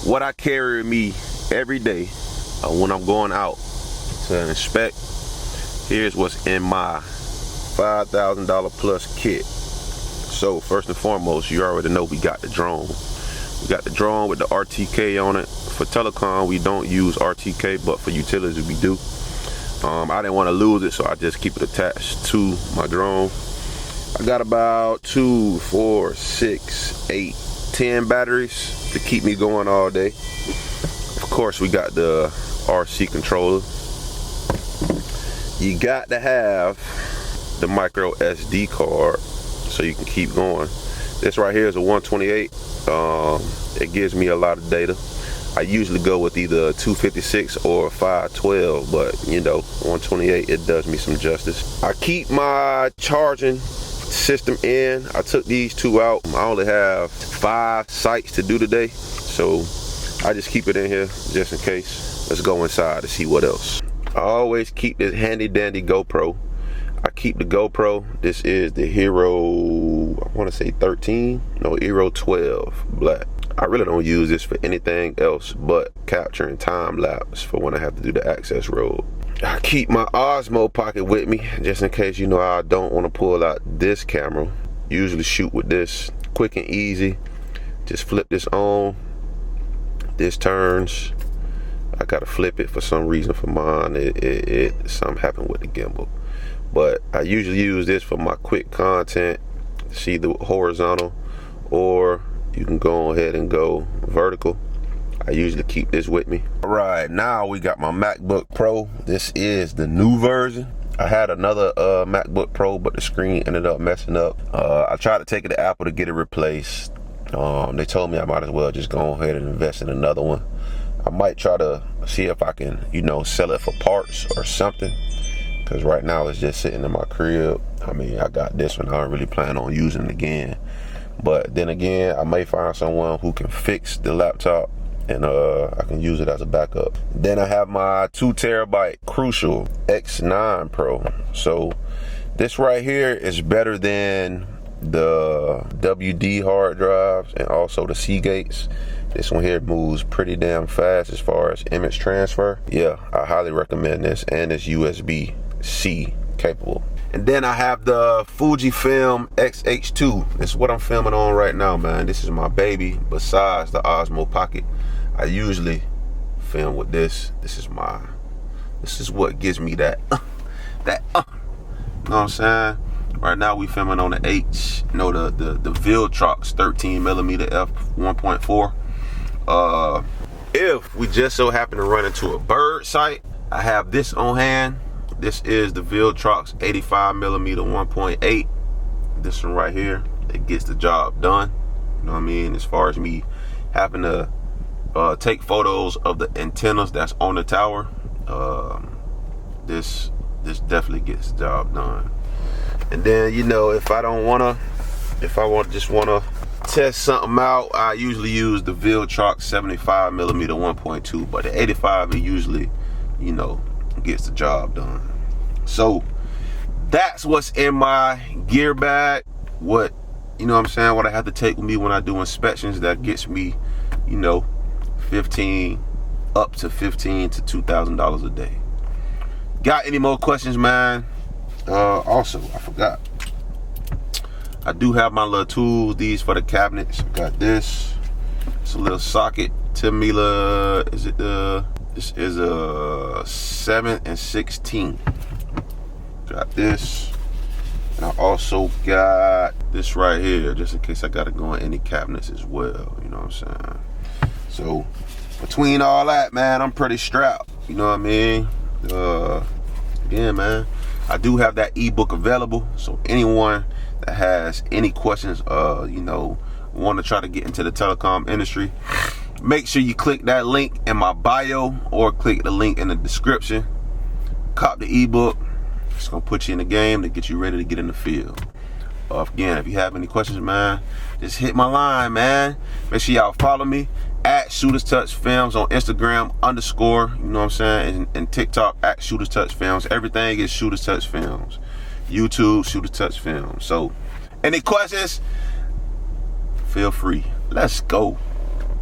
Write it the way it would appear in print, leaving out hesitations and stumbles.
what I carry with me every day when I'm going out to inspect. Here's what's in my $5,000 plus kit. So first and foremost, you already know we got the drone. We got the drone with the RTK on it. For telecom, we don't use RTK, but for utilities, we do. I didn't want to lose it, so I just keep it attached to my drone. I got about 2, 4, 6, 8, 10 batteries to keep me going all day. Of course, we got the RC controller. You got to have the micro SD card so you can keep going. This right here is a 128. It gives me a lot of data. I usually go with either 256 or 512, but you know, 128, it does me some justice. I keep my charging system in. I took these two out. I only have 5 sites to do today, so I just keep it in here just in case. Let's go inside to see what else. I always keep this handy dandy GoPro. I keep the GoPro. This is the Hero, I want to say 13, no, Hero 12 Black. I really don't use this for anything else but capturing time lapse for when I have to do the access road. I keep my Osmo Pocket with me just in case, you know, I don't want to pull out this camera. Usually shoot with this, quick and easy. Just flip this on. This turns. I gotta flip it for some reason for mine. Something happened with the gimbal. But I usually use this for my quick content. See the horizontal, or you can go ahead and go vertical. I usually keep this with me. All right, now we got my MacBook Pro. This is the new version. I had another MacBook Pro, but the screen ended up messing up. I tried to take it to Apple to get it replaced. They told me I might as well just go ahead and invest in another one. I might try to see if I can, you know, sell it for parts or something. Because right now it's just sitting in my crib. I mean, I got this one. I don't really plan on using it again. But then again, I may find someone who can fix the laptop and I can use it as a backup. Then I have my 2 terabyte Crucial X9 Pro. So this right here is better than the WD hard drives and also the Seagates. This one here moves pretty damn fast as far as image transfer. Yeah, I highly recommend this, and it's USB-C capable. And then I have the Fujifilm X-H2. This is what I'm filming on right now, man. This is my baby. Besides the Osmo Pocket, I usually film with this. This is what gives me that, you know what I'm saying? Right now we filming on the the Viltrox 13mm f1.4. If we just so happen to run into a bird site, I have this on hand. This is the Viltrox 85mm 1.8. This one right here, it gets the job done. You know what I mean? As far as me having to take photos of the antennas that's on the tower, this definitely gets the job done. And then, you know, if I just wanna test something out, I usually use the Viltrox 75mm 1.2, but the 85 it usually, you know, gets the job done. So that's what's in my gear bag. What, you know what I'm saying, what I have to take with me when I do inspections that gets me, you know, up to $1,500 to $2,000 a day. Got any more questions, man? Also, I forgot, I do have my little tools, these for the cabinets. I got this. It's a little socket, Tamiya, this is a 7 16. Got this. And I also got this right here, just in case I gotta go in any cabinets as well, you know what I'm saying? So, between all that, man, I'm pretty strapped, you know what I mean? Yeah, man, I do have that ebook available, so anyone that has any questions, you know, want to try to get into the telecom industry, make sure you click that link in my bio or click the link in the description. Cop the ebook. It's gonna put you in the game to get you ready to get in the field. Again, if you have any questions, man, just hit my line, man. Make sure y'all follow me at Shooters Touch Films on Instagram _, you know what I'm saying, and TikTok at Shooters Touch Films. Everything is Shooters Touch Films. YouTube, Shooters Touch Films. So, any questions? Feel free. Let's go.